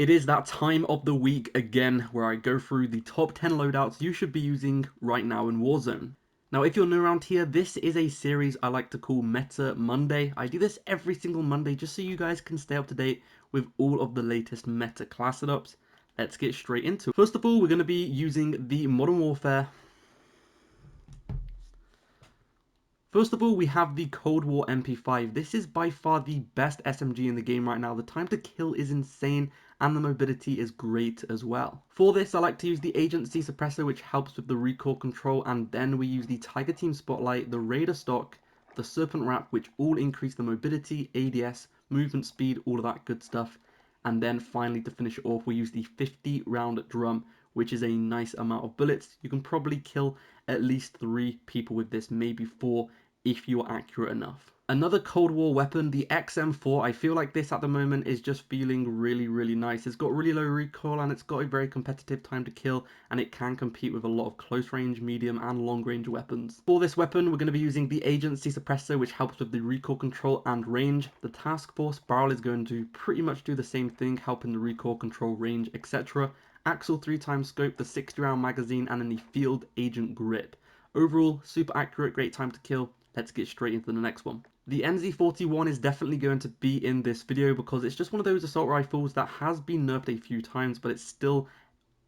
It is that time of the week again where I go through the top 10 loadouts you should be using right now in Warzone. Now if you're new around here, this is a series I like to call Meta Monday. I do this every single Monday just so you guys can stay up to date with all of the latest meta class setups. Let's get straight into it. First of all, we're going to be using the Modern Warfare. First of all, we have the Cold War MP5. This is by far the best SMG in the game right now. The time to kill is insane and the mobility is great as well. For this, I like to use the Agency Suppressor, which helps with the recoil control, and then we use the Tiger Team Spotlight, the Raider Stock, the Serpent Wrap, which all increase the mobility, ADS, movement speed, all of that good stuff. And then finally, to finish it off, we use the 50 round drum, which is a nice amount of bullets. You can probably kill at least 3 people with this, maybe 4 if you are accurate enough. Another Cold War weapon, the XM4, I feel like this at the moment is just feeling really nice. It's got really low recoil and it's got a very competitive time to kill, and it can compete with a lot of close range, medium and long range weapons. For this weapon, we're going to be using the Agency Suppressor, which helps with the recoil control and range. The Task Force barrel is going to pretty much do the same thing, helping the recoil control, range, etc. Axle 3x scope, the 60 round magazine, and then the Field Agent grip. Overall, super accurate, great time to kill. Let's get straight into the next one. The NZ41 is definitely going to be in this video because it's just one of those assault rifles that has been nerfed a few times, but it's still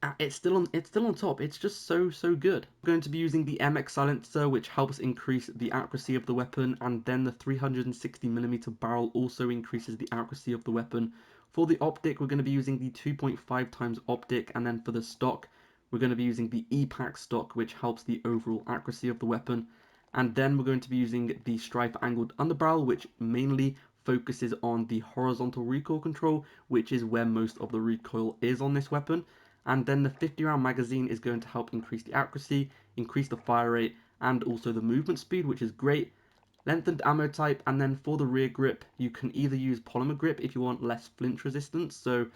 on top. It's just so good. We're going to be using the MX silencer, which helps increase the accuracy of the weapon, and then the 360mm barrel also increases the accuracy of the weapon. For the optic, we're going to be using the 2.5x optic, and then for the stock, we're going to be using the EPAC stock, which helps the overall accuracy of the weapon. And then we're going to be using the stripe angled underbarrel, which mainly focuses on the horizontal recoil control, which is where most of the recoil is on this weapon. And then the 50 round magazine is going to help increase the accuracy, increase the fire rate, and also the movement speed, which is great. Lengthened ammo type, and then for the rear grip, you can either use polymer grip if you want less flinch resistance. So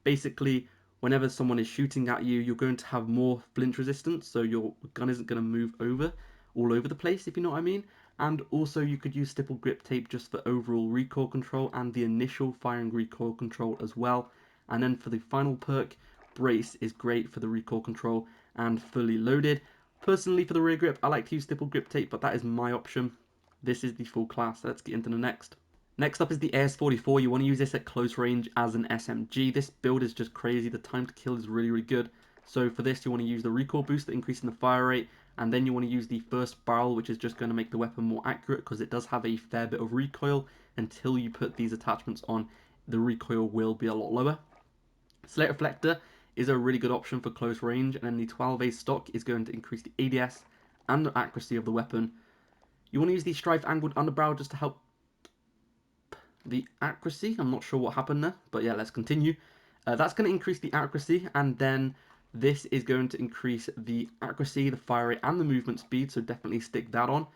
basically, whenever someone is shooting at you, you're going to have more flinch resistance, so your gun isn't going to move all over the place, if you know what I mean. And also you could use stipple grip tape just for overall recoil control and the initial firing recoil control as well. And then for the final perk, brace is great for the recoil control and fully loaded. Personally, for the rear grip, I like to use stipple grip tape, but that is my option. This is the full class. Let's get into the next. Next up is the AS44. You want to use this at close range as an SMG. This build is just crazy. The time to kill is really good. So for this, you want to use the recoil booster, increasing the fire rate, and then you want to use the first barrel, which is just going to make the weapon more accurate because it does have a fair bit of recoil. Until you put these attachments on, the recoil will be a lot lower. Slate Reflector is a really good option for close range, and then the 12A stock is going to increase the ADS and the accuracy of the weapon. You want to use the stripe angled underbarrel just to help the accuracy. I'm not sure what happened there, but yeah, let's continue. That's going to increase the accuracy, and then this is going to increase the accuracy, the fire rate, and the movement speed, so definitely stick that on.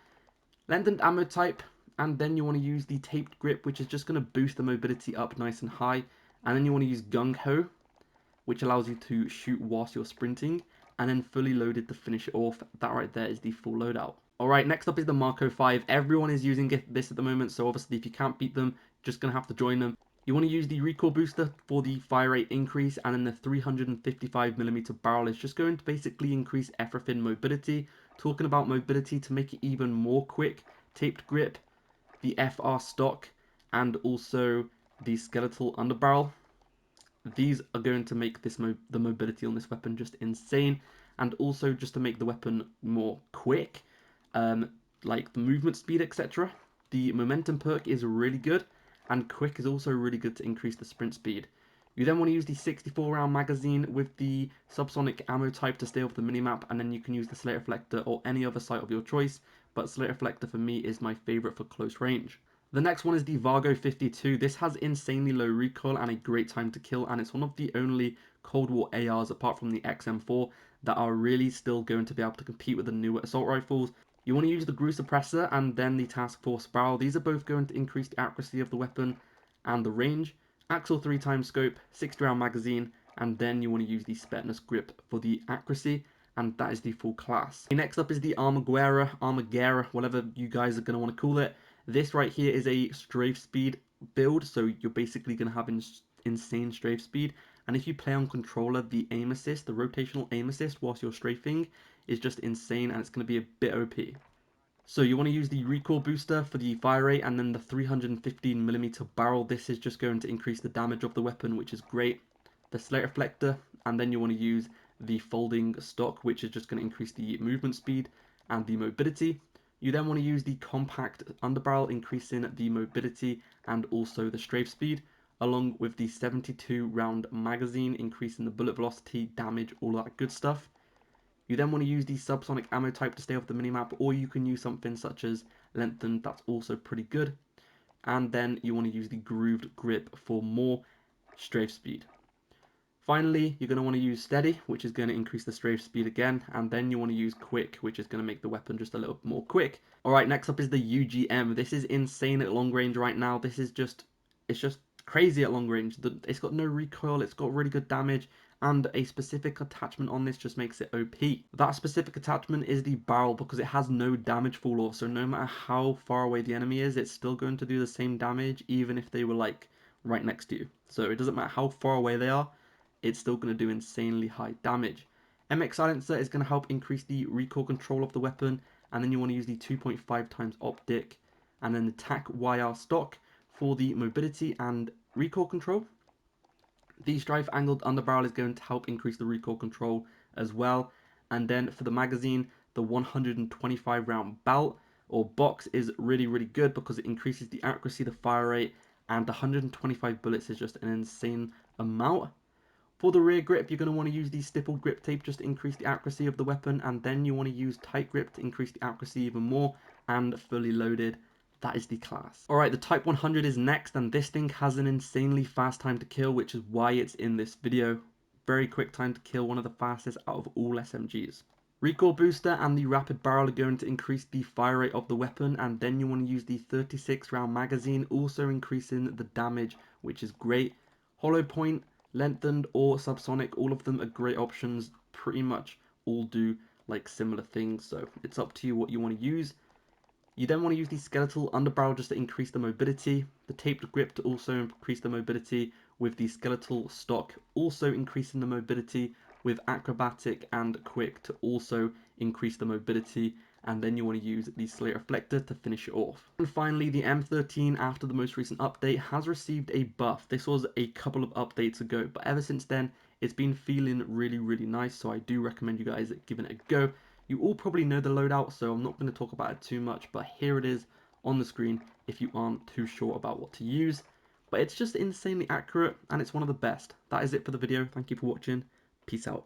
Lengthened ammo type, and then you want to use the taped grip, which is just going to boost the mobility up nice and high. And then you want to use Gung Ho, which allows you to shoot whilst you're sprinting, and then fully loaded to finish it off. That right there is the full loadout. Alright, next up is the Marco 5. Everyone is using this at the moment, so obviously if you can't beat them, just going to have to join them. You want to use the recoil booster for the fire rate increase, and then the 355mm barrel is just going to basically increase everything mobility. Talking about mobility, to make it even more quick, taped grip, the FR stock, and also the skeletal underbarrel. These are going to make this the mobility on this weapon just insane, and also just to make the weapon more quick, like the movement speed, etc. The momentum perk is really good, and quick is also really good to increase the sprint speed. You then want to use the 64 round magazine with the subsonic ammo type to stay off the minimap, and then you can use the Slate Reflector or any other sight of your choice, but Slate Reflector for me is my favourite for close range. The next one is the Vargo 52. This has insanely low recoil and a great time to kill, and it's one of the only Cold War ARs apart from the XM4 that are really still going to be able to compete with the newer assault rifles. You want to use the Grew Suppressor and then the Task Force barrel. These are both going to increase the accuracy of the weapon and the range. Axle 3x scope, 60 round magazine, and then you want to use the Spetness grip for the accuracy, and that is the full class. Next up is the Armaguera, whatever you guys are going to want to call it. This right here is a strafe speed build, so you're basically going to have insane strafe speed, And if you play on controller, the aim assist, the rotational aim assist whilst you're strafing is just insane, and it's going to be a bit OP. So you want to use the recoil booster for the fire rate, and then the 315mm barrel. This is just going to increase the damage of the weapon, which is great. The slate reflector, and then you want to use the folding stock, which is just going to increase the movement speed and the mobility. You then want to use the compact underbarrel, increasing the mobility and also the strafe speed, along with the 72 round magazine, increasing the bullet velocity, damage, all that good stuff. You then want to use the subsonic ammo type to stay off the minimap, or you can use something such as lengthened, that's also pretty good. And then you want to use the grooved grip for more strafe speed. Finally, you're going to want to use steady, which is going to increase the strafe speed again, and then you want to use quick, which is going to make the weapon just a little bit more quick. Alright, next up is the UGM. This is insane at long range right now. This is just, it's just crazy at long range. It's got no recoil, it's got really good damage, and a specific attachment on this just makes it OP. That specific attachment is the barrel, because it has no damage fall off, so no matter how far away the enemy is, it's still going to do the same damage, even if they were like right next to you. So it doesn't matter how far away they are, it's still going to do insanely high damage. MX Silencer is going to help increase the recoil control of the weapon, and then you want to use the 2.5 times optic, and then the TcTeckk stock for the mobility and recoil control. The strife angled underbarrel is going to help increase the recoil control as well. And then for the magazine, the 125 round belt or box is really good because it increases the accuracy, the fire rate, and 125 bullets is just an insane amount. For the rear grip, you're going to want to use the stippled grip tape just to increase the accuracy of the weapon, and then you want to use tight grip to increase the accuracy even more, and fully loaded. That is the class. Alright, the Type 100 is next, and this thing has an insanely fast time to kill, which is why it's in this video. Very quick time to kill, one of the fastest out of all SMGs. Recoil booster and the rapid barrel are going to increase the fire rate of the weapon, and then you want to use the 36 round magazine, also increasing the damage, which is great. Hollow point, lengthened, or subsonic, all of them are great options. Pretty much all do like similar things, so it's up to you what you want to use. You then want to use the skeletal underbarrel just to increase the mobility, the taped grip to also increase the mobility, with the skeletal stock also increasing the mobility, with acrobatic and quick to also increase the mobility, and then you want to use the slate reflector to finish it off. And finally, the M13 after the most recent update has received a buff. This was a couple of updates ago, but ever since then it's been feeling really nice, so I do recommend you guys giving it a go. You all probably know the loadout, so I'm not going to talk about it too much, but here it is on the screen if you aren't too sure about what to use. But it's just insanely accurate, and it's one of the best. That is it for the video. Thank you for watching. Peace out.